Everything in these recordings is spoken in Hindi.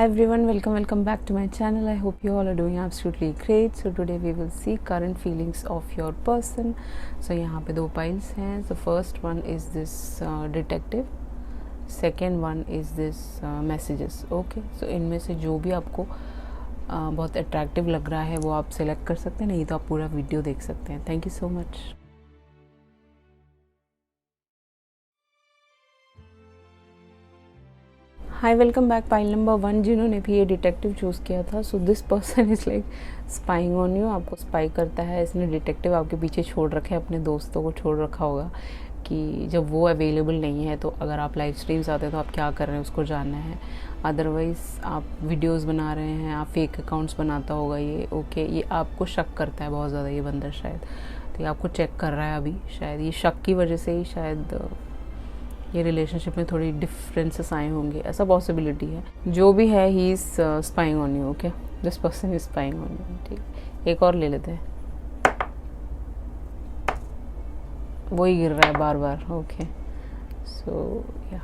Hi everyone, welcome back to my channel. I hope you all are doing absolutely great. So today we will see current feelings of your person. So यहाँ पे दो piles हैं. So first one is this detective, second one is this messages. Okay, so इनमें से जो भी आपको बहुत attractive लग रहा है वो आप select कर सकते हैं, नहीं तो आप पूरा वीडियो देख सकते हैं. Thank you so much. High welcome back. Pile number 1 जिन्होंने भी ये डिटेक्टिव चूज़ किया था. सो this person is like spying on you. आपको स्पाई करता है. इसने डिटेक्टिव आपके पीछे छोड़ रखे हैं, अपने दोस्तों को छोड़ रखा होगा कि जब वो अवेलेबल नहीं है तो अगर आप लाइव स्ट्रीम्स आते हैं तो आप क्या कर रहे हैं उसको जानना है. अदरवाइज़ आप वीडियोस बना रहे हैं, आप फेक अकाउंट्स बनाता होगा ये. ओके, ये आपको शक करता है बहुत ज़्यादा ये बंदर शायद. तो ये आपको चेक कर रहा है अभी. शायद ये शक की वजह से ही शायद ये रिलेशनशिप में थोड़ी डिफरेंसेस आए होंगे, ऐसा पॉसिबिलिटी है. जो भी है he is spying on you. Okay, this person is spying on you. ठीक, एक और ले लेते हैं. वो ही गिर रहा है बार बार. ओके, सो या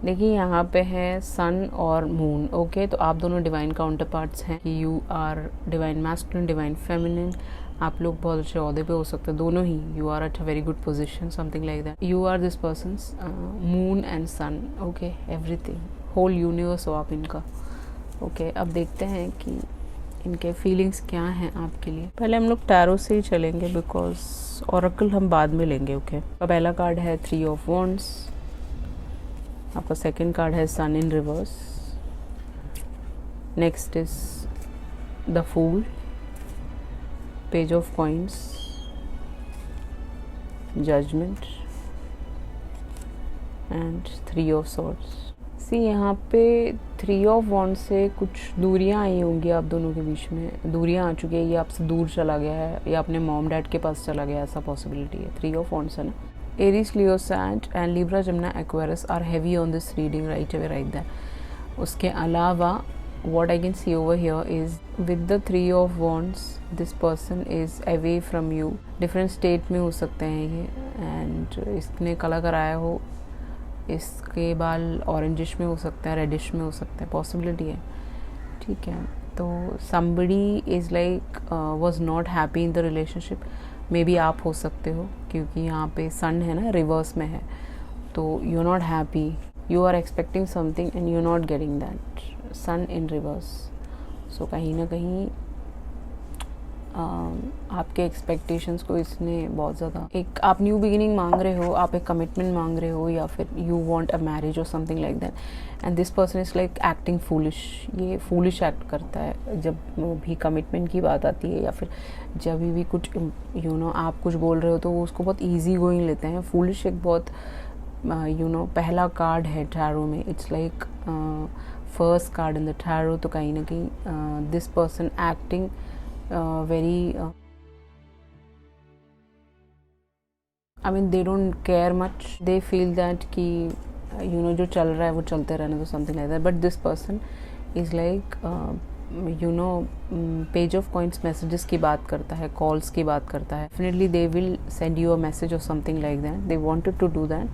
देखिए यहाँ पे है सन और मून. ओके, तो आप दोनों डिवाइन काउंटर पार्ट्स हैं. You are divine masculine, divine feminine. आप लोग बहुत अच्छे अहदे पे हो सकते हैं दोनों ही. You are at a very good position, something like that. You are this persons moon and sun. Okay, everything, whole universe हो आप इनका. ओके, अब देखते हैं कि इनके फीलिंग्स क्या हैं आपके लिए. पहले हम लोग टैरो से ही चलेंगे बिकॉज ऑरेकल हम बाद में लेंगे. ओके, पहला कार्ड है 3 ऑफ वॉन्ड्स. आपका सेकंड कार्ड है sun in reverse. Next is the fool, page of coins, judgement and 3 of swords. See यहाँ पे 3 ऑफ वॉन्ड से कुछ दूरियाँ आई होंगी आप दोनों के बीच में. दूरियाँ आ चुकी है. ये आपसे दूर चला गया है या अपने मॉम डैड के पास चला गया, ऐसा पॉसिबिलिटी है. 3 ऑफ वॉन्ड्स है ना. Aries, Leo, sand and Libra, Jamuna, Aquarius are heavy on this reading right away right that. उसके अलावा what I can see over here is with the 3 of wands this person is away from you. different state में हो सकते हैं ये. and इसने कलर कराया हो, इसके बाल ऑरेंजिश में हो सकता है, रेडिश में हो सकता है, पॉसिबिलिटी है. ठीक है, तो somebody is like was not happy in the relationship. May be आप हो सकते हो क्योंकि यहाँ पे सन है ना, रिवर्स में है. तो you are not happy, you are expecting something and you are not getting that. Sun in reverse. So कहीं ना कहीं आपके एक्सपेक्टेशंस को इसने बहुत ज़्यादा, एक आप न्यू बिगिनिंग मांग रहे हो, आप एक कमिटमेंट मांग रहे हो, या फिर यू वांट अ मैरिज और something like that. And this person is like acting foolish. ये फूलिश एक्ट करता है जब भी कमिटमेंट की बात आती है, या फिर जब भी कुछ आप कुछ बोल रहे हो तो वो उसको बहुत ईजी गोइंग लेते हैं. फूलिश एक बहुत पहला कार्ड है टैरो में. It's like first card in the tarot. तो कहीं ना कहीं this person acting very I mean they don't care much. they feel that कि जो चल रहा है वो चलते रहने दो, something like that. but this person is like page of coins messages की बात करता है, कॉल्स की बात करता है. Definitely they will send you a message और something like that. They wanted to do that,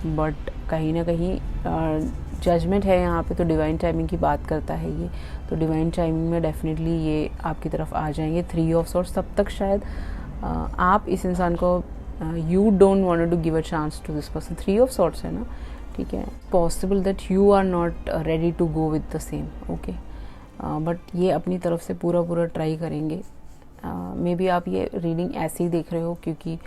but कहीं ना कहीं जजमेंट है यहाँ पे. तो डिवाइन टाइमिंग की बात करता है ये. तो डिवाइन टाइमिंग में डेफिनेटली ये आपकी तरफ आ जाएंगे. 3 ऑफ सॉर्ड्स. तब तक शायद आप इस इंसान को you don't want to give a chance to this person. 3 of swords है ना. ठीक है, possible that you are not ready to go with the same. Okay, but ये अपनी तरफ से पूरा ट्राई करेंगे. मे बी आप ये रीडिंग ऐसे ही देख रहे हो क्योंकि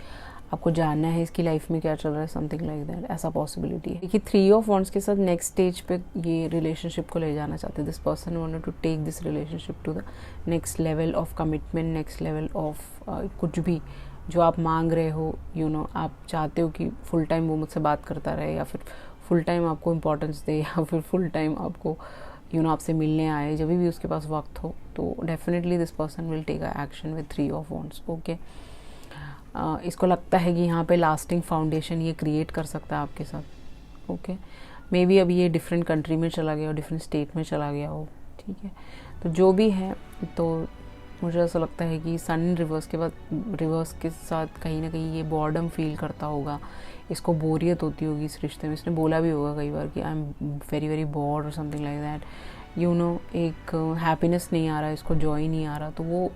आपको जानना है इसकी लाइफ में क्या चल रहा है, समथिंग लाइक दैट, ऐसा पॉसिबिलिटी है. देखिए 3 ऑफ वॉन्ड्स के साथ नेक्स्ट स्टेज पे ये रिलेशनशिप को ले जाना चाहते हैं. This person wanted to take this relationship to the next level of commitment, next level of कुछ भी जो आप मांग रहे हो. आप चाहते हो कि फुल टाइम वो मुझसे बात करता रहे, या फिर फुल टाइम आपको इम्पोर्टेंस दे, या फिर फुल टाइम आपको आपसे मिलने आए जब भी उसके पास वक्त हो. तो definitely this person will take a action with 3 of wands. Okay, इसको लगता है कि यहाँ पे लास्टिंग फाउंडेशन ये क्रिएट कर सकता है आपके साथ. ओके, मे बी अभी ये डिफरेंट कंट्री में चला गया हो, डिफरेंट स्टेट में चला गया हो. ठीक है, तो जो भी है, तो मुझे ऐसा लगता है कि सन रिवर्स के बाद रिवर्स के साथ कहीं ना कहीं ये बॉर्डम फील करता होगा, इसको बोरियत होती होगी इस रिश्ते में। इसने बोला भी होगा कई बार कि I am very very bored और something like that, you know, एक हैप्पीनेस नहीं आ रहा, इसको जॉय नहीं आ रहा। तो वो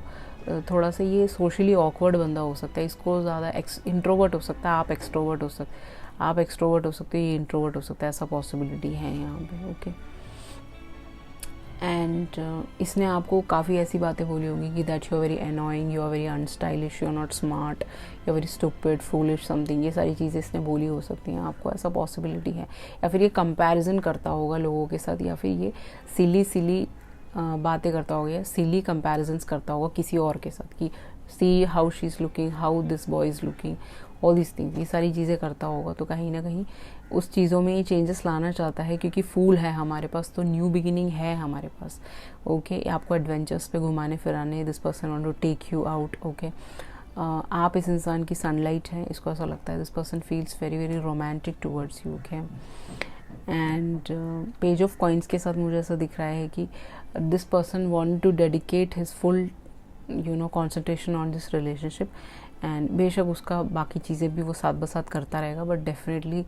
थोड़ा सा ये सोशली ऑकवर्ड बंदा हो सकता है, इसको ज़्यादा इंट्रोवर्ट हो सकता है, आप एक्सट्रोवर्ट हो सकते हो, ये इंट्रोवर्ट हो सकता है, ऐसा पॉसिबिलिटी है यहाँ पे। ओके, एंड इसने आपको काफ़ी ऐसी बातें बोली होंगी कि that you are very annoying, you are very unstylish, you are not smart, you are very stupid, foolish something, ये सारी चीज़ें इसने बोली हो सकती हैं आपको, ऐसा पॉसिबिलिटी है। या फिर ये कंपैरिजन करता होगा लोगों के साथ, या फिर ये सिली बातें करता होगा, या सिली कंपैरिजन्स करता होगा किसी और के साथ कि see how she is looking, how this boy is looking, all this things, ये सारी चीज़ें करता होगा। तो कहीं ना कहीं उस चीज़ों में ये चेंजेस लाना चाहता है, क्योंकि फूल है हमारे पास, तो न्यू बिगिनिंग है हमारे पास। ओके, आपको एडवेंचर्स पे घुमाने फिराने, this person want to take you out. Okay, आप इस इंसान की सनलाइट है, इसको ऐसा लगता है this person feels very very romantic towards you. Okay, and page of coins के साथ मुझे ऐसा दिख रहा है कि this person want to dedicate his full concentration on this relationship, and बेशक उसका बाकी चीज़ें भी वो साथ ब साथ करता रहेगा, but definitely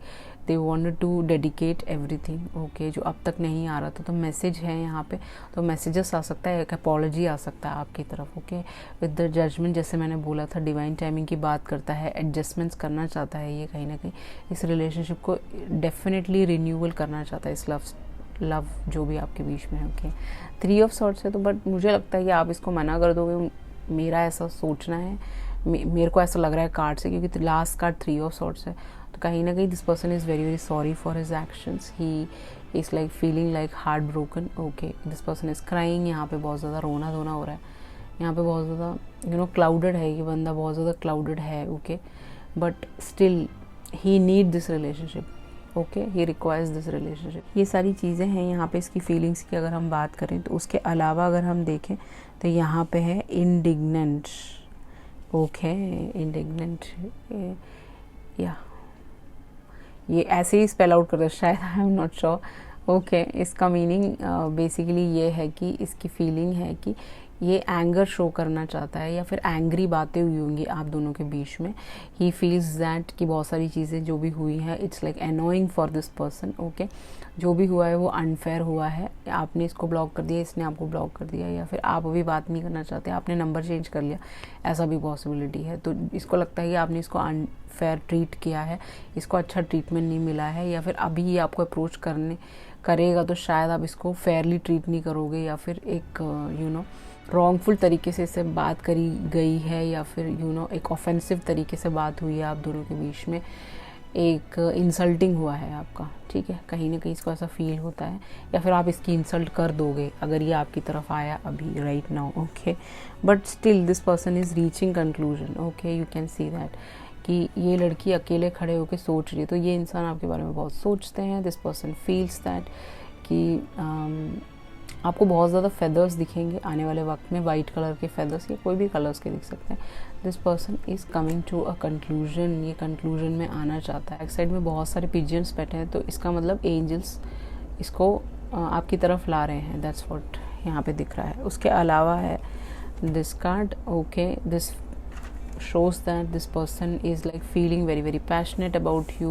they wanted to dedicate everything. Okay, जो अब तक नहीं आ रहा था, तो मैसेज है यहाँ पे, तो मैसेजेस आ सकता है, एक अपॉलॉजी आ सकता है आपकी तरफ। ओके, विद द जजमेंट, जैसे मैंने बोला था, डिवाइन टाइमिंग की बात करता है, एडजस्टमेंट्स करना चाहता है ये, कहीं ना कहीं इस रिलेशनशिप को डेफिनेटली रिन्यूअल करना चाहता है, इस लव जो भी आपके बीच में है। ओके, 3 ऑफ सॉर्ट्स है, तो बट मुझे लगता है कि आप इसको मना कर दोगे, मेरा ऐसा सोचना है, मेरे को ऐसा लग रहा है कार्ड से, क्योंकि लास्ट कार्ड 3 ऑफ सॉर्ट्स है। तो कहीं ना कहीं this person is very very sorry for his actions, he is like feeling like heart broken. Okay, this person is crying, यहाँ पे बहुत ज़्यादा रोना धोना हो रहा है, यहाँ पे बहुत ज़्यादा क्लाउडेड है ये बंदा, बहुत ज़्यादा क्लाउडेड है। Okay, but still he need this relationship. Okay, he requires this relationship. ये सारी चीज़ें हैं यहाँ पे इसकी फीलिंग्स की अगर हम बात करें तो। उसके अलावा अगर हम देखें तो यहाँ पे है इंडिग्नेंट। ओके, इंडिग्नेंट, या ये ऐसे ही स्पेल आउट करते हैं शायद, आई एम नॉट श्योर। ओके, इसका मीनिंग बेसिकली ये है कि इसकी फीलिंग है कि ये एंगर शो करना चाहता है, या फिर एंग्री बातें हुई होंगी आप दोनों के बीच में। ही फील्स दैट कि बहुत सारी चीज़ें जो भी हुई हैं, it's like annoying for this person. Okay, जो भी हुआ है वो अनफेयर हुआ है, आपने इसको ब्लॉक कर दिया, इसने आपको ब्लॉक कर दिया, या फिर आप अभी बात नहीं करना चाहते, आपने नंबर चेंज कर लिया, ऐसा भी पॉसिबिलिटी है। तो इसको लगता है कि आपने इसको अनफेयर ट्रीट किया है, इसको अच्छा ट्रीटमेंट नहीं मिला है, या फिर अभी ये आपको अप्रोच करेगा तो शायद आप इसको फेयरली ट्रीट नहीं करोगे, या फिर एक रॉन्गफुल तरीके से इससे बात करी गई है, या फिर एक ऑफेंसिव तरीके से बात हुई है आप दोनों के बीच में, एक इंसल्टिंग हुआ है आपका। ठीक है, कहीं ना कहीं इसको ऐसा फील होता है, या फिर आप इसकी इंसल्ट कर दोगे अगर ये आपकी तरफ आया अभी right now. Okay, but still this person is reaching conclusion. Okay, you can see that कि ये लड़की अकेले खड़े होकर सोच रही है, तो ये इंसान आपके बारे में बहुत सोचते हैं। दिस पर्सन फील्स दैट कि आपको बहुत ज़्यादा फेदर्स दिखेंगे आने वाले वक्त में, वाइट कलर के फेदर्स, या कोई भी कलर्स के दिख सकते हैं। This person is coming to a conclusion, ये कंक्लूजन में आना चाहता है। एक साइड में बहुत सारे पिजन्स बैठे हैं, तो इसका मतलब एंजल्स इसको आपकी तरफ ला रहे हैं, दैट्स व्हाट यहाँ पे दिख रहा है। उसके अलावा है this card. Okay, this shows that this person is like feeling very very passionate about you,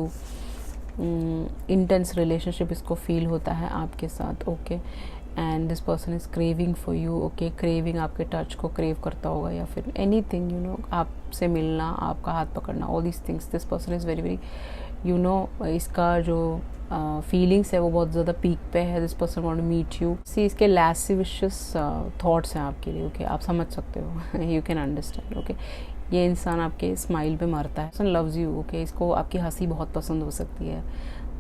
intense relationship इसको feel होता है आपके साथ। Okay, and this person is craving for you। Okay, craving आपके टच को crave करता होगा, या फिर anything आपसे मिलना, आपका हाथ पकड़ना, all these things this person is very very इसका जो फीलिंग्स है वो बहुत ज़्यादा पीक पे है। This person want to meet you. See इसके लैसिविशियस थॉट्स हैं आपके लिए। ओके, आप समझ सकते हो, यू कैन अंडरस्टैंड। ओके, ये इंसान आपके स्माइल पे मरता है, पर्सन लव्स यू। ओके, इसको आपकी हंसी बहुत पसंद हो सकती है।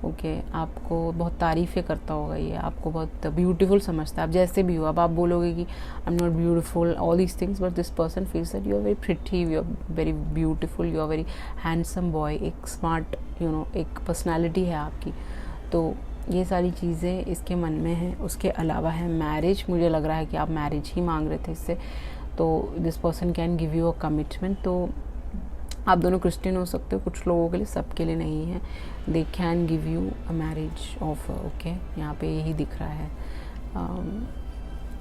ओके, आपको बहुत तारीफ़ें करता होगा, ये आपको बहुत ब्यूटीफुल समझता है, आप जैसे भी हो। अब आप बोलोगे कि I am not beautiful, all these things, but this person feels that you are very pretty, you are very beautiful, you are very handsome boy, एक स्मार्ट एक पर्सनैलिटी है आपकी। तो ये सारी चीज़ें इसके मन में हैं। उसके अलावा है मैरिज। मुझे लग रहा है कि आप मैरिज ही मांग रहे थे इससे, तो this person can give you a commitment. तो आप दोनों क्रिश्चियन हो सकते हो, कुछ लोगों के लिए, सबके लिए नहीं है। They can give you a marriage offer. Okay, यहाँ पे यही दिख रहा है।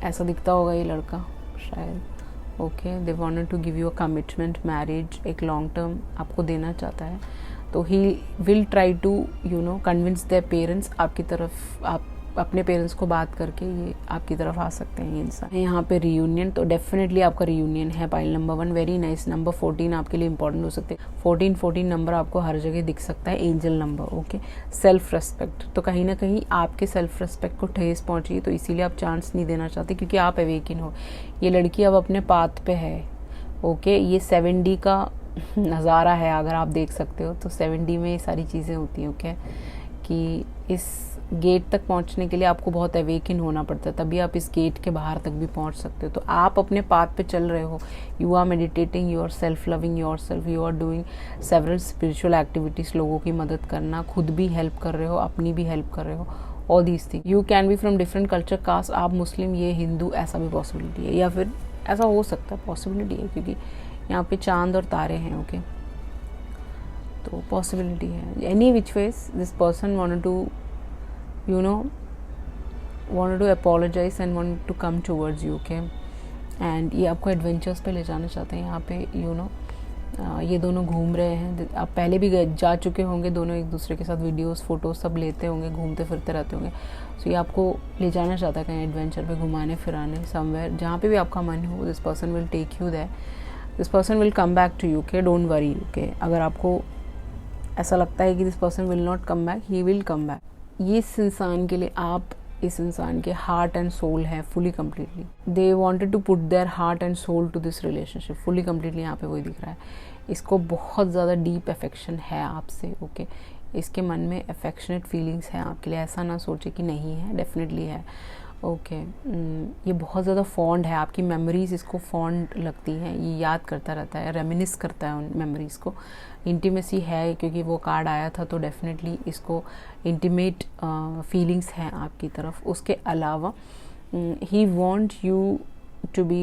ऐसा दिखता होगा ये लड़का शायद। Okay, they wanted to give you a commitment, marriage, एक लॉन्ग टर्म आपको देना चाहता है। तो he will try to convince their parents आपकी तरफ, आप अपने पेरेंट्स को बात करके ये आपकी तरफ आ सकते हैं ये इंसान। यहाँ पे रियूनियन, तो डेफिनेटली आपका रियूनियन है। Pile number 1 very nice. Number 14 आपके लिए इंपॉर्टेंट हो सकते हैं। 14 नंबर आपको हर जगह दिख सकता है, angel number. Okay, self respect, तो कहीं ना कहीं आपके सेल्फ रेस्पेक्ट को ठेस पहुंची, तो इसीलिए आप चांस नहीं देना चाहते क्योंकि आप अवेकिन हो। ये लड़की अब अपने पाथ पे है। ओके, ये 7D का नज़ारा है, अगर आप देख सकते हो तो 7D में ये सारी चीज़ें होती हैं। ओके, कि इस गेट तक पहुंचने के लिए आपको बहुत अवेकिन होना पड़ता है, तभी आप इस गेट के बाहर तक भी पहुंच सकते हो। तो आप अपने पाथ पे चल रहे हो, you are meditating, you are self loving yourself, you are doing several spiritual activities, लोगों की मदद करना, खुद भी हेल्प कर रहे हो, अपनी भी हेल्प कर रहे हो, all these thing. You can be from different culture, caste, आप मुस्लिम, ये हिंदू, ऐसा भी पॉसिबिलिटी है, या फिर ऐसा हो सकता है, पॉसिबिलिटी है, क्योंकि यहाँ पे चांद और तारे हैं। ओके, तो पॉसिबिलिटी है। Any which ways this person wanted to wanted to apologize and wanted to come towards you, okay? And ये आपको एडवेंचर्स पे ले जाना चाहते हैं। यहाँ पे ये दोनों घूम रहे हैं, आप पहले भी जा चुके होंगे, दोनों एक दूसरे के साथ वीडियोस फोटोज सब लेते होंगे, घूमते फिरते रहते होंगे। सो ये आपको ले जाना चाहता है कहीं एडवेंचर पे, घुमाने फिराने, समवेयर जहाँ पे भी आपका मन हो। This person will take you there, this person will come back to you, okay, don't worry. Okay, अगर आपको ऐसा लगता है कि this person will not come back, he will come back. ये इस इंसान के लिए, आप इस इंसान के हार्ट एंड सोल है fully completely. They wanted to put their heart and soul to this relationship, fully completely यहाँ पे वही दिख रहा है। इसको बहुत ज़्यादा डीप अफेक्शन है आपसे। ओके, इसके मन में अफेक्शनेट फीलिंग्स हैं आपके लिए, ऐसा ना सोचे कि नहीं है, डेफिनेटली है। ओके, ये बहुत ज़्यादा फॉन्ड है, आपकी मेमोरीज इसको फॉन्ड लगती हैं, ये याद करता रहता है, रेमिनिस करता है उन मेमोरीज़ को। इंटीमेसी है क्योंकि वो कार्ड आया था, तो डेफिनेटली इसको इंटीमेट फीलिंग्स हैं आपकी तरफ। उसके अलावा he want you to be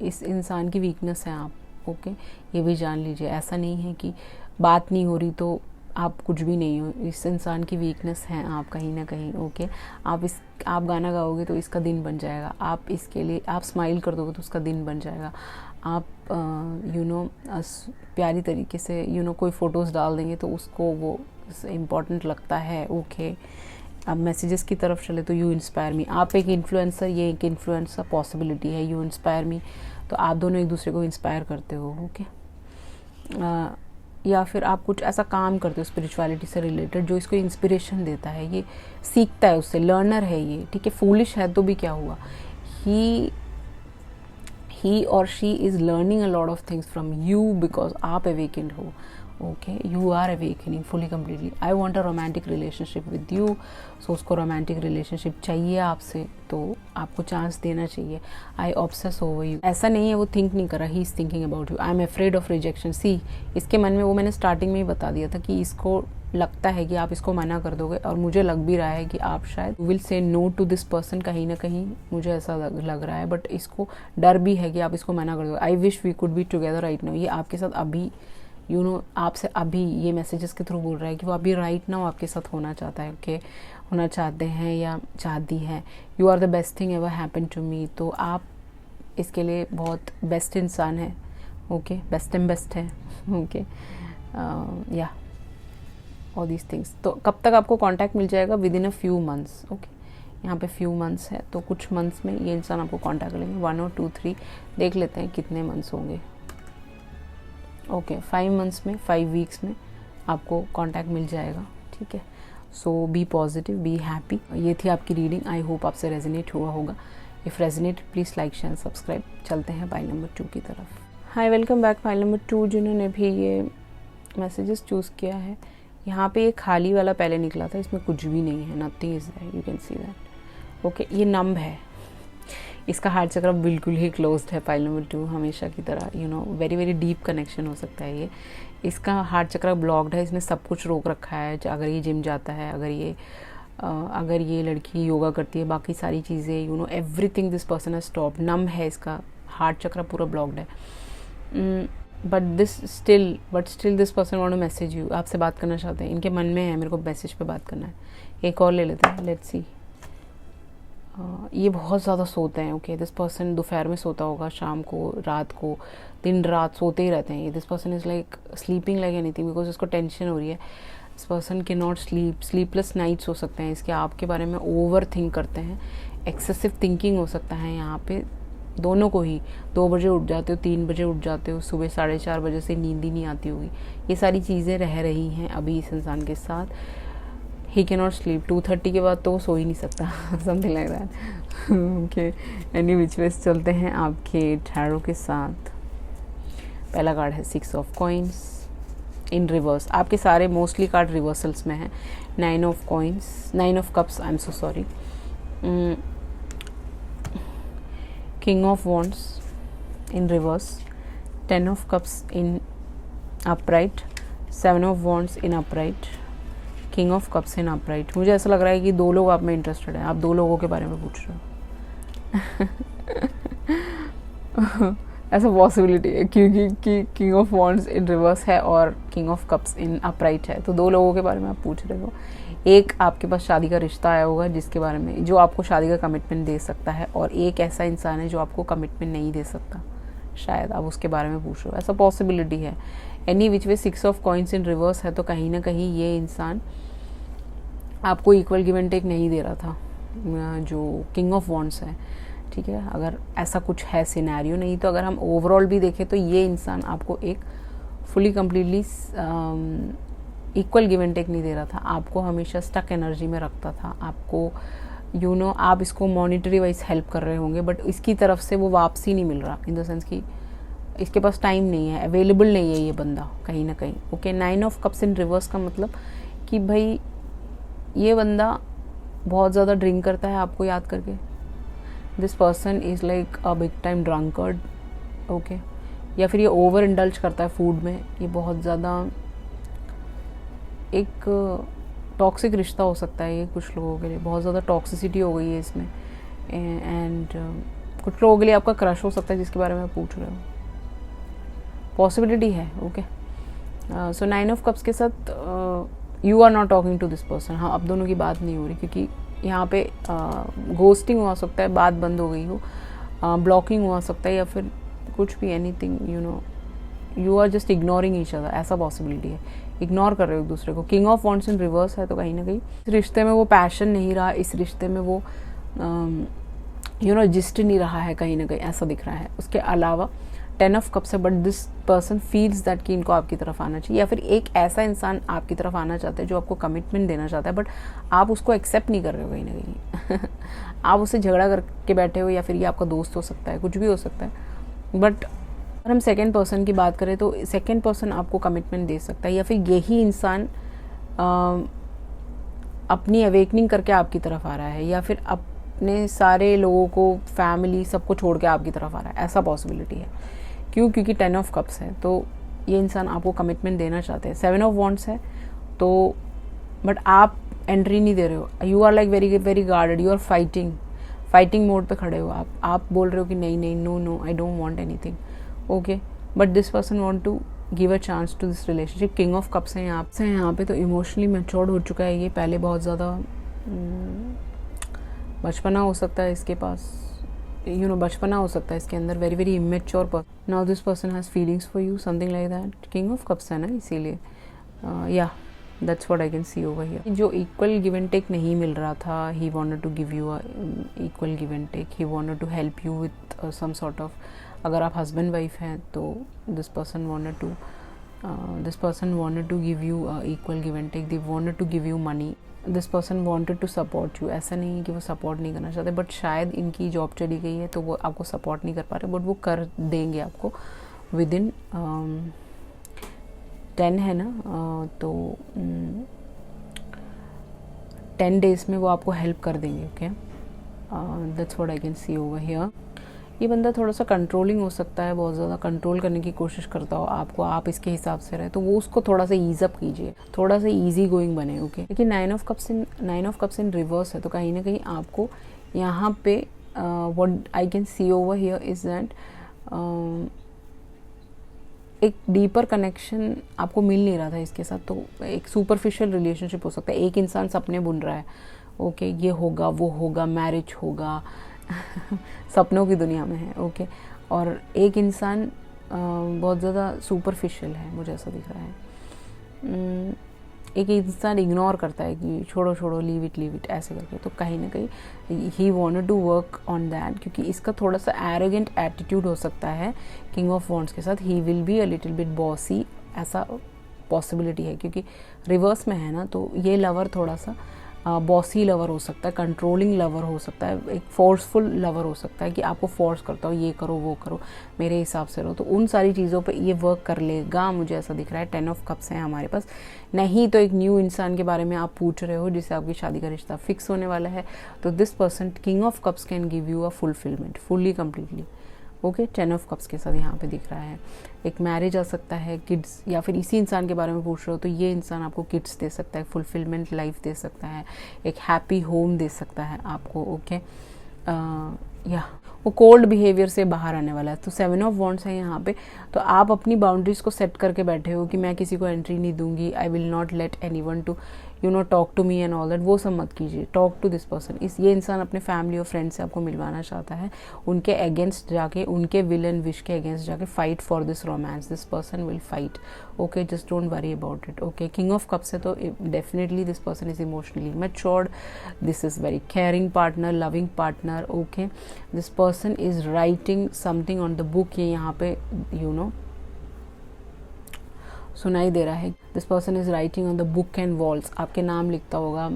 इस इंसान की वीकनेस है आप। ओके, ये भी जान लीजिए, ऐसा नहीं है कि बात नहीं हो रही तो आप कुछ भी नहीं हो, इस इंसान की वीकनेस है आप कहीं ना कहीं। ओके, आप गाना गाओगे तो इसका दिन बन जाएगा, आप इसके लिए आप स्माइल कर दोगे तो उसका दिन बन जाएगा, आप प्यारी तरीके से कोई फ़ोटोज़ डाल देंगे तो उसको वो इम्पॉर्टेंट लगता है। ओके, अब मैसेजेस की तरफ चले तो यू इंस्पायर मी, आप एक इन्फ्लुएंसर, ये एक इन्फ्लुएंसर पॉसिबिलिटी है, यू इंस्पायर मी, तो आप दोनों एक दूसरे को इंस्पायर करते हो। ओके, या फिर आप कुछ ऐसा काम करते हो स्पिरिचुअलिटी से रिलेटेड जो इसको इंस्पिरेशन देता है, ये सीखता है उससे, लर्नर है ये। ठीक है, फूलिश है तो भी क्या हुआ, he or she is learning a lot of things from you because आप awakened हो। Okay, you are awakening fully completely. I want a romantic relationship with you, so उसको romantic relationship चाहिए आपसे, तो आपको चांस देना चाहिए। I obsess over you, ऐसा नहीं है वो थिंक नहीं कर रहा, he is thinking about you. I am afraid of rejection. See, इसके मन में, वो मैंने स्टार्टिंग में ही बता दिया था कि इसको लगता है कि आप इसको मना कर दोगे, और मुझे लग भी रहा है कि आप शायद will say no to this person, कहीं ना कहीं मुझे ऐसा लग रहा है, बट इसको डर भी है कि आप इसको मना कर दोगे। I wish we could be together right now, ये आपके साथ अभी आपसे अभी ये मैसेजेस के थ्रू बोल रहा है कि वो अभी राइट नाउ आपके साथ होना चाहता है। ओके, होना चाहते हैं या चाहती हैं। You are the best thing ever happen to me, तो आप इसके लिए बहुत बेस्ट इंसान है। ओके, बेस्ट एंड बेस्ट है। ओके, या ऑल दीज थिंग्स। तो कब तक आपको कांटेक्ट मिल जाएगा? Within a few months. Okay, यहाँ पे फ्यू मंथ्स है, तो कुछ मंथ्स में ये इंसान आपको कांटेक्ट करेंगे। 1 और 2 3 देख लेते हैं कितने मंथ्स होंगे। ओके, 5 मंथ्स में, 5 वीक्स में आपको कांटेक्ट मिल जाएगा। ठीक है, सो बी पॉजिटिव, बी हैप्पी। ये थी आपकी रीडिंग, आई होप आपसे रेजोनेट हुआ होगा। If resonate please like share subscribe. चलते हैं पाइल नंबर 2 की तरफ। हाय, वेलकम बैक पाइल नंबर 2, जिन्होंने भी ये मैसेजेस चूज़ किया है। यहाँ पे ये खाली वाला पहले निकला था, इसमें कुछ भी नहीं है, nothing is there, you can see that. Okay, ये नंब है, इसका हार्ट चक्र बिल्कुल ही क्लोज्ड है। फाइल नंबर 2 हमेशा की तरह वेरी वेरी डीप कनेक्शन हो सकता है ये। इसका हार्ट चक्र ब्लॉक्ड है, इसने सब कुछ रोक रखा है। अगर ये जिम जाता है, अगर ये लड़की योगा करती है, बाकी सारी चीज़ें everything this person has stop. Numb है, इसका हार्ट चक्र पूरा ब्लॉक्ड है। But still this person want to message you, आपसे बात करना चाहते हैं, इनके मन में है मेरे को मैसेज पे बात करना है। एक और ले लेते हैं, लेट्स सी। ये बहुत ज़्यादा सोते हैं। ओके, दिस पर्सन दोपहर में सोता होगा, शाम को, रात को, दिन रात सोते ही रहते हैं। This person is like sleeping like anything because इसको टेंशन हो रही है। दिस पर्सन के नॉट स्लीप, स्लीपलेस नाइट्स हो सकते हैं इसके, आपके बारे में ओवर थिंक करते हैं, एक्सेसिव थिंकिंग हो सकता है यहाँ पे दोनों को ही। 2 बजे उठ जाते हो, 3 बजे उठ जाते हो, सुबह 4:30 बजे से नींद ही नहीं आती होगी। ये सारी चीज़ें रह रही हैं अभी इस इंसान के साथ। ही कैन नॉट स्लीप, 2:30 के बाद तो वो सो ही नहीं सकता something like that. Okay, any which veg चलते हैं आपके टैरो के साथ। पहला कार्ड है 6 ऑफ कॉइन्स इन रिवर्स। आपके सारे मोस्टली कार्ड रिवर्सल्स में हैं। 9 of coins, 9 of cups, I am so sorry, king of wands in reverse, 10 of cups in upright, 7 of wands in upright, king of cups in upright. मुझे ऐसा लग रहा है कि 2 लोग आप में इंटरेस्टेड हैं, आप 2 लोगों के बारे में पूछ रहे हो। ऐसा पॉसिबिलिटी है क्योंकि king of wands in reverse है और king of cups in upright है, तो 2 लोगों के बारे में आप पूछ रहे हो। एक आपके पास शादी का रिश्ता आया होगा जिसके बारे में, जो आपको शादी का कमिटमेंट दे सकता है, और एक ऐसा इंसान है जो आपको कमिटमेंट नहीं दे सकता, शायद आप उसके बारे में पूछ रहे हो, ऐसा पॉसिबिलिटी है। Any which way 6 of coins in reverse है, तो कहीं ना कहीं ये इंसान आपको इक्वल गिव एंड टेक नहीं दे रहा था, जो किंग ऑफ वॉन्ड्स है। ठीक है, अगर ऐसा कुछ है सिनेरियो, नहीं तो अगर हम ओवरऑल भी देखें तो ये इंसान आपको एक fully completely equal give and take नहीं दे रहा था, आपको हमेशा स्टक एनर्जी में रखता था। आपको आप इसको मॉनिटरी वाइज हेल्प कर रहे होंगे, बट इसकी तरफ से वो वापसी नहीं मिल रहा, इन द सेंस कि इसके पास टाइम नहीं है, अवेलेबल नहीं है ये बंदा कहीं ना कहीं। Okay, 9 of cups in reverse का मतलब कि भाई ये बंदा बहुत ज़्यादा ड्रिंक करता है आपको याद करके। This person is like a big time drunkard. Okay, या फिर ये ओवर इंडल्ज करता है फूड में, ये बहुत ज़्यादा एक टॉक्सिक रिश्ता हो सकता है ये कुछ लोगों के लिए, बहुत ज़्यादा टॉक्सिसिटी हो गई है इसमें। एंड कुछ लोगों के लिए आपका क्रश हो सकता है जिसके बारे में आप पूछ रहे हो, पॉसिबिलिटी है। ओके, सो 9 ऑफ कप्स के साथ you are not talking to this person. हाँ, अब दोनों की बात नहीं हो रही, क्योंकि यहाँ पे घोस्टिंग हो सकता है, बात बंद हो गई हो, ब्लॉकिंग हो सकता है, या फिर कुछ भी, anything, you are just ignoring each other, ऐसा पॉसिबिलिटी है। इग्नोर कर रहे हो एक दूसरे को। King of wands in reverse है, तो कहीं ना कहीं इस रिश्ते में वो पैशन नहीं रहा, इस रिश्ते में वो जिस्ट नहीं रहा है कहीं ना कहीं, ऐसा दिख रहा है। उसके अलावा 10 ऑफ कप्स है, but this person feels that कि इनको आपकी तरफ आना चाहिए, या फिर एक ऐसा इंसान आपकी तरफ आना चाहता है जो आपको कमिटमेंट देना चाहता है, बट आप उसको एक्सेप्ट नहीं कर रहे हो कहीं ना कहीं। आप उससे झगड़ा करके बैठे हो, या फिर ये आपका दोस्त हो सकता है, कुछ भी हो सकता है। बट अगर हम सेकेंड पर्सन की बात करें तो सेकेंड पर्सन आपको कमिटमेंट दे सकता है, या फिर यही इंसान अपनी अवेकनिंग करके आपकी तरफ आ रहा है, या फिर अपने सारे लोगों को, फैमिली, सबको छोड़ के आपकी तरफ आ रहा है, ऐसा पॉसिबिलिटी है। क्योंकि 10 ऑफ कप्स है, तो ये इंसान आपको कमिटमेंट देना चाहते हैं। 7 ऑफ वॉन्ड्स है, तो बट आप एंट्री नहीं दे रहे हो, you are like very very guarded, you are fighting mode पे खड़े हो आप बोल रहे हो कि नहीं, no, I don't want anything. Okay, but this person want to give a chance to this relationship. King of cups है यहाँ पे, तो इमोशनली मैच्योर्ड हो चुका है ये। पहले बहुत ज़्यादा बचपना हो सकता है इसके पास, बचपना हो सकता है इसके अंदर, very very immature person. Now this person has feelings for you, something like that. King of cups है ना, इसीलिए या that's what I can see over here. जो इक्वल गिव एंड टेक नहीं मिल रहा था, he wanted to give you equal give and take, he wanted to help you with some sort of, अगर आप हस्बैंड वाइफ हैं तो this person wanted to give you equal give and take, they wanted to give you money. This person wanted to support you, ऐसा नहीं है कि वो सपोर्ट नहीं करना चाहते, बट शायद इनकी जॉब चली गई है तो वो आपको सपोर्ट नहीं कर पा रहे, बट वो कर देंगे आपको विद इन 10 है ना, तो 10 डेज में वो आपको हेल्प कर देंगे। Okay, that's what I can see over here. ये बंदा थोड़ा सा कंट्रोलिंग हो सकता है, बहुत ज़्यादा कंट्रोल करने की कोशिश करता हो आपको, आप इसके हिसाब से रहे, तो वो उसको थोड़ा सा ईज अप कीजिए, थोड़ा सा ईजी गोइंग बने। ओके, लेकिन 9 ऑफ कप्स इन रिवर्स है, तो कहीं ना कहीं आपको यहाँ पे what I can see over here is that एक डीपर कनेक्शन आपको मिल नहीं रहा था इसके साथ, तो एक सुपरफिशियल रिलेशनशिप हो सकता है। एक इंसान सपने बुन रहा है, ओके, ये होगा, वो होगा, मैरिज होगा सपनों की दुनिया में है। ओके, और एक इंसान बहुत ज़्यादा सुपरफिशियल है, मुझे ऐसा दिख रहा है। एक इंसान इग्नोर करता है कि छोड़ो छोड़ो, लीव इट ऐसे करके। तो कहीं ना कहीं he wanted to work on that, क्योंकि इसका थोड़ा सा एरोगेंट एटीट्यूड हो सकता है किंग ऑफ वॉन्ड्स के साथ। He will be a little bit bossy, ऐसा पॉसिबिलिटी है, क्योंकि रिवर्स में है ना। तो ये लवर थोड़ा सा बॉसी लवर हो सकता है, कंट्रोलिंग लवर हो सकता है, एक फोर्सफुल लवर हो सकता है कि आपको फोर्स करता हो, ये करो वो करो, मेरे हिसाब से रहो। तो उन सारी चीज़ों पे ये वर्क कर लेगा, मुझे ऐसा दिख रहा है। 10 ऑफ कप्स हैं हमारे पास। नहीं तो एक न्यू इंसान के बारे में आप पूछ रहे हो जिससे आपकी शादी का रिश्ता फिक्स होने वाला है, तो this person king of cups can give you a fulfilment, fully completely. Okay, 10 of cups के साथ यहाँ पे दिख रहा है। एक मैरिज आ सकता है, किड्स, या फिर इसी इंसान के बारे में पूछ रहे हो तो ये इंसान आपको किड्स दे सकता है, फुलफिलमेंट लाइफ दे सकता है, एक हैप्पी होम दे सकता है आपको। ओके, या वो कोल्ड बिहेवियर से बाहर आने वाला है। तो 7 ऑफ वॉन्ड्स है यहाँ पे। तो आप अपनी बाउंड्रीज को सेट करके बैठे हो कि मैं किसी को एंट्री नहीं दूंगी, I will not let anyone to talk to me and all that. वो सब मत कीजिए, टॉक टू दिस पर्सन। ये इंसान अपने फैमिली और फ्रेंड से आपको मिलवाना चाहता है, उनके अगेंस्ट जाके, उनके विल एंड विश के अगेंस्ट जाके fight for this romance. This person will fight. Okay, just don't worry about it. Okay, king of cups है तो definitely this person is emotionally matured, this is very caring partner, loving partner. Okay, this person is writing something on the book. ये यहाँ पे सुनाई दे रहा है। This person is writing on the book and walls. आपके नाम लिखता होगा,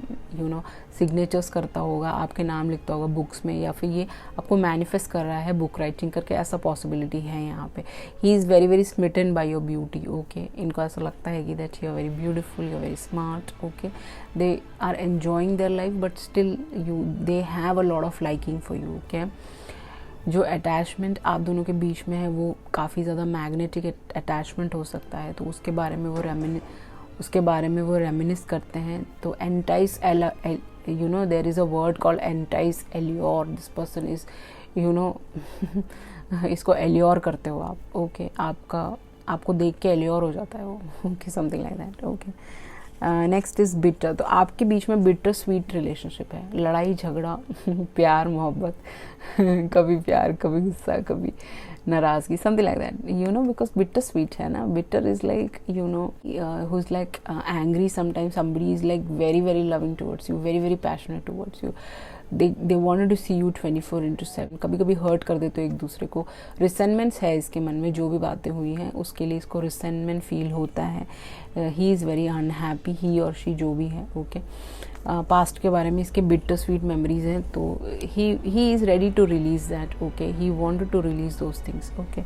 सिग्नेचर्स करता होगा, आपके नाम लिखता होगा बुक्स में, या फिर ये आपको मैनिफेस्ट कर रहा है बुक राइटिंग करके, ऐसा पॉसिबिलिटी है यहाँ पे। He is very very smitten by your beauty. Okay, इनको ऐसा लगता है कि that you are very beautiful, you are very smart. Okay, they are enjoying their life but still they have a lot of liking for you. Okay, जो अटैचमेंट आप दोनों के बीच में है वो काफ़ी ज़्यादा मैग्नेटिक अटैचमेंट हो सकता है, तो उसके बारे में वो रेमिनिस करते हैं। तो entice, there is a word called entice allure. This person is इसको एलियोर करते हो आप। ओके, आपको देख के एलियोर हो जाता है वो। Okay, something like that. Okay, next is bitter. तो आपके बीच में बिटर स्वीट रिलेशनशिप है, लड़ाई झगड़ा प्यार मोहब्बत कभी प्यार, कभी गुस्सा, कभी नाराजगी, something like that, because bitter sweet है ना। Bitter is like who is like angry sometimes, somebody is like very very loving towards you, very very passionate towards you, they wanted to see you 24/7। कभी कभी हर्ट कर देते हो एक दूसरे को। रिसेंटमेंट्स है इसके मन में, जो भी बातें हुई हैं उसके लिए इसको रिसेंटमेंट फील होता है। ही इज़ वेरी अनहैप्पी, ही और शी जो भी है। ओके, पास्ट के बारे में इसके बिटर स्वीट मेमोरीज हैं, तो he is ready to release that. Okay, he wanted to release those things. Okay,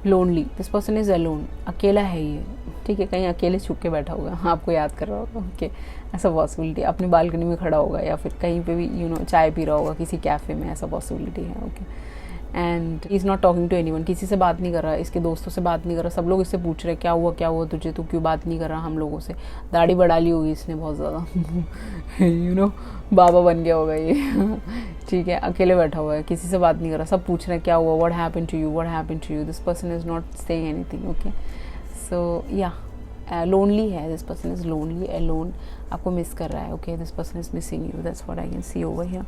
lonely, this person is alone, अकेला है ये। ठीक है, कहीं अकेले छुप के बैठा होगा, आपको याद कर रहा होगा। ओके, ऐसा पॉसिबिलिटी, अपनी बालकनी में खड़ा होगा या फिर कहीं पे भी चाय पी रहा होगा किसी कैफ़े में, ऐसा पॉसिबिलिटी है। Okay, and he is not talking to anyone, किसी से बात नहीं कर रहा, इसके दोस्तों से बात नहीं कर रहा। सब लोग इससे पूछ रहे क्या हुआ तुझे, तू क्यों बात नहीं कर रहा हम लोगों से। दाढ़ी बढ़ा ली होगी इसने बहुत ज़्यादा बाबा बन गया होगा ये ठीक है, अकेले बैठा हुआ है, किसी से बात नहीं कर रहा, सब पूछ रहे हैं क्या हुआ, what happened to you. This person is not saying anything. Okay, so या लोनली है, this person is lonely, alone, आपको मिस कर रहा है। Okay, this person is missing you, that's what I can see over here.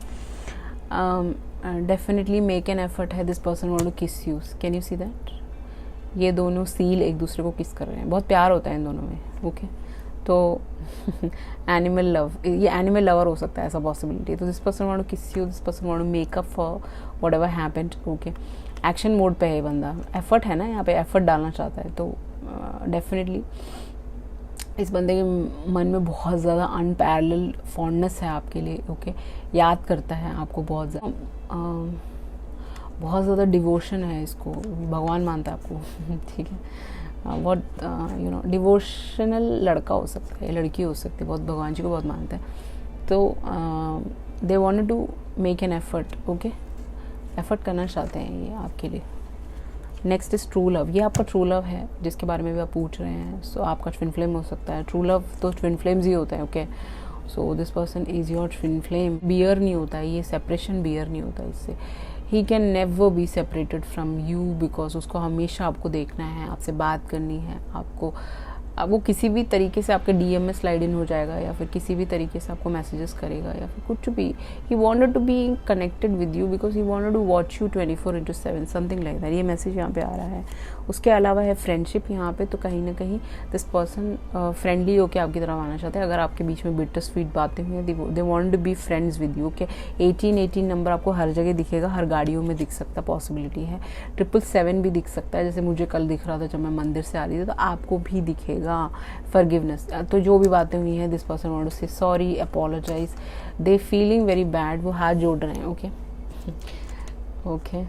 Definitely make an effort है, this person want to kiss you, can you see that. ये दोनों सील एक दूसरे को किस कर रहे हैं, बहुत प्यार होता है इन दोनों में। ओके, तो एनिमल लव, ये एनिमल लवर हो सकता है, ऐसा पॉसिबिलिटी। तो this person want to kiss you, this person want to make up for whatever happened. Okay, action mode पे है बंदा, एफर्ट है ना यहाँ पे, एफर्ट डालना चाहता है। तो डेफिनेटली इस बंदे के मन में बहुत ज़्यादा अनपैरेलल फॉन्डनेस है आपके लिए। ओके, याद करता है आपको बहुत ज़्यादा डिवोशन है इसको, भगवान मानता है आपको ठीक है, बहुत डिवोशनल लड़का हो सकता है, लड़की हो सकती है, बहुत भगवान जी को बहुत मानता है। तो they wanted to make an effort. Okay, effort करना चाहते हैं ये आपके लिए। नेक्स्ट इज ट्रू लव, ये आपका ट्रू लव है जिसके बारे में भी आप पूछ रहे हैं। सो आपका ट्विन फ्लेम हो सकता है। ट्रू लव तो ट्विन फ्लेम्स ही होते हैं। Okay, so this person is your twin flame. Bear नहीं होता है ये, सेपरेशन बियर नहीं होता इससे। He can never be separated from you, because उसको हमेशा आपको देखना है, आपसे बात करनी है, आपको अब वो किसी भी तरीके से आपके डीएम में स्लाइड इन हो जाएगा, या फिर किसी भी तरीके से आपको मैसेजेस करेगा, या फिर कुछ भी. He wanted to be connected with you because he wanted to watch you 24/7 something like that. ये मैसेज यहाँ पे आ रहा है. उसके अलावा है फ्रेंडशिप यहाँ पे. तो कहीं ना कहीं दिस पर्सन फ्रेंडली होकर आपकी तरफ आना चाहते हैं. अगर आपके बीच में बिटर स्वीट बातें हुई हैं, they want to be friends with you. Okay, 18 number आपको हर जगह दिखेगा, हर गाड़ियों में दिख सकता, पॉसिबिलिटी है. 777 भी दिख सकता है, जैसे मुझे कल दिख रहा था जब मैं मंदिर से आ रही थी, तो आपको भी दिखेगा. फॉरगिवनेस. तो जो भी बातें हुई हैं, दिस पर्सन वांट टू से सॉरी, अपोलोजाइज. दे फीलिंग वेरी बैड. वो हाथ जोड़ रहे हैं. ओके ओके,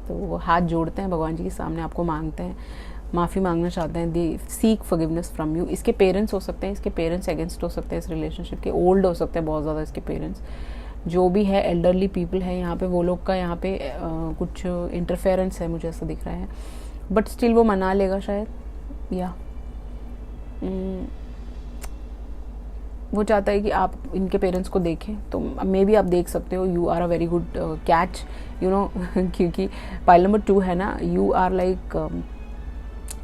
तो वो हाथ जोड़ते हैं भगवान जी के सामने, आपको मांगते हैं, माफ़ी मांगना चाहते हैं. They seek forgiveness from you. इसके पेरेंट्स हो सकते हैं, इसके पेरेंट्स अगेंस्ट हो सकते हैं इस रिलेशनशिप के, ओल्ड हो सकते हैं बहुत ज़्यादा इसके पेरेंट्स. जो भी है एल्डरली पीपल है यहाँ पे, वो लोग का यहाँ पे कुछ इंटरफेरेंस है, मुझे ऐसा दिख रहा है. बट स्टिल वो मना लेगा शायद, या वो चाहता है कि आप इनके पेरेंट्स को देखें. तो मे बी आप देख सकते हो. You are a very good catch, you know, क्योंकि पाइल नंबर 2 है ना. यू आर लाइक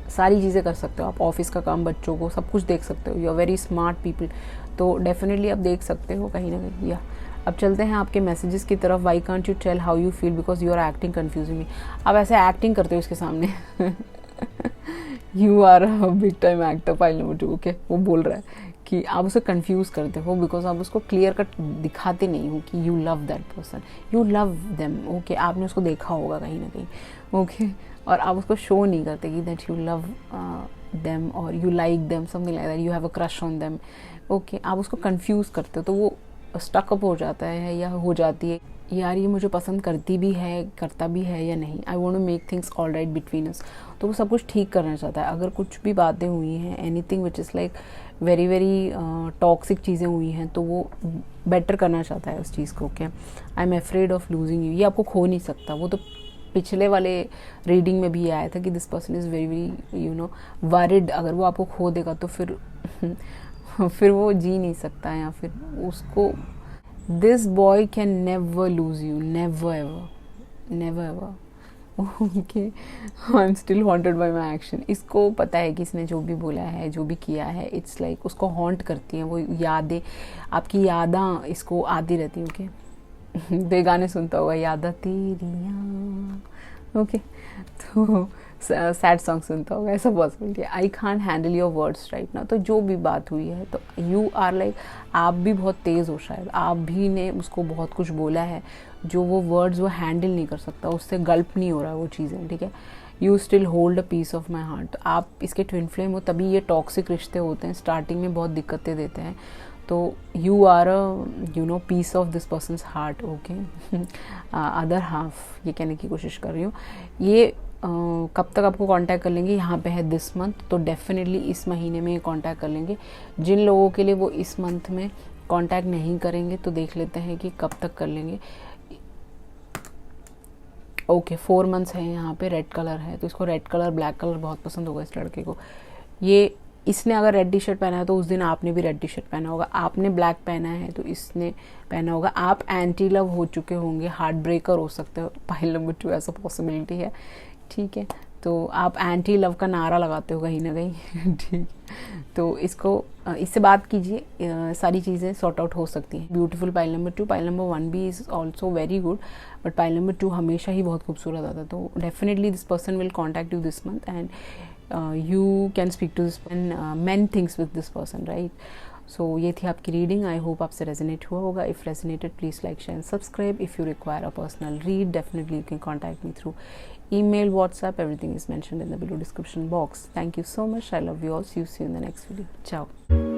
सारी चीज़ें कर सकते हो आप, ऑफिस का काम, बच्चों को, सब कुछ देख सकते हो. You are very smart people. तो डेफिनेटली आप देख सकते हो कहीं ना कहीं. या अब चलते हैं आपके मैसेजेस की तरफ. Why can't you tell how you feel because you are acting confusing me. आप ऐसे एक्टिंग करते हो इसके सामने. You are a big time actor, pile number 2. Okay, वो बोल रहा है कि आप उसे कंफ्यूज करते हो बिकॉज आप उसको क्लियर कट दिखाते नहीं हो कि you love that person, you love them. Okay, आपने उसको देखा होगा कहीं ना कहीं. ओके, और आप उसको शो नहीं करते कि दैट यू लव देम और you like them, something like that, you have a crush on them. Okay, आप उसको कंफ्यूज करते हो, तो वो स्टकअप हो जाता है या हो जाती है, यार ये मुझे पसंद करती भी है, करता भी है या नहीं. I want to make things all right between us. तो वो सब कुछ ठीक करना चाहता है. अगर कुछ भी बातें हुई हैं, anything which is like very very toxic चीज़ें हुई हैं, तो वो बेटर करना चाहता है उस चीज़ को. Okay, I am afraid of losing you. ये आपको खो नहीं सकता. वो तो पिछले वाले रीडिंग में भी आया था कि this person is very very, you know, worried. अगर वो आपको खो देगा तो फिर फिर वो जी नहीं सकता है, या फिर उसको, this boy can never lose you, never ever, never ever. Okay, I am still haunted bye my action. इसको पता है कि इसने जो भी बोला है, जो भी किया है, इट्स लाइक उसको हॉन्ट करती हैं वो यादें, आपकी यादें इसको आती रहती हैं. ओके, दे गाने सुनता होगा, यादा तेरियाँ. ओके, तो सैड सॉन्ग सुनता होगा, ऐसा पॉसिबिलिटी है. I can't handle your words right now. तो जो भी बात हुई है, तो यू आर लाइक, आप भी बहुत तेज़ हो शायद, आप भी ने उसको बहुत कुछ बोला है जो वो वर्ड्स वो हैंडल नहीं कर सकता, उससे गल्प नहीं हो रहा है वो चीज़ें. ठीक है, you still hold a piece of my heart. आप इसके ट्विन फ्लेम हो, तभी ये टॉक्सिक रिश्ते होते हैं, स्टार्टिंग में बहुत दिक्कतें देते हैं. तो you are a, you know, piece of this person's heart. Okay, other half, ये कहने की कोशिश कर रही हूँ. ये कब तक आपको कांटेक्ट कर लेंगे, यहाँ पे है दिस मंथ. तो डेफिनेटली इस महीने में कांटेक्ट कर लेंगे. जिन लोगों के लिए वो इस मंथ में कांटेक्ट नहीं करेंगे, तो देख लेते हैं कि कब तक कर लेंगे. ओके, 4 मंथ्स है यहाँ पे. रेड कलर है, तो इसको रेड कलर, ब्लैक कलर बहुत पसंद होगा इस लड़के को. ये इसने अगर रेड टी शर्ट पहना है तो उस दिन आपने भी रेड टी शर्ट पहना होगा. आपने ब्लैक पहना है तो इसने पहना होगा. आप एंटी लव हो चुके होंगे, हार्ट ब्रेकर हो सकते हो. पाइल नंबर 2 ऐसा पॉसिबिलिटी है. ठीक है, तो आप एंटी लव का नारा लगाते हो कहीं ना कहीं. ठीक, तो इसको इससे बात कीजिए, सारी चीज़ें सॉर्ट आउट हो सकती हैं. Beautiful pile number 2. Pile number 1 भी is also very good, but pile number 2 हमेशा ही बहुत खूबसूरत आता है. तो definitely this person will contact you this month and you can speak to this men things with this person, right? So ये थी आपकी रीडिंग. आई होप आपसे रेजोनेट हुआ होगा. If resonated please like share and subscribe. If you require a personal read, definitely you can contact me through email, WhatsApp. Everything is mentioned in the below description box. Thank you so much. I love you all. See you in the next video. Ciao.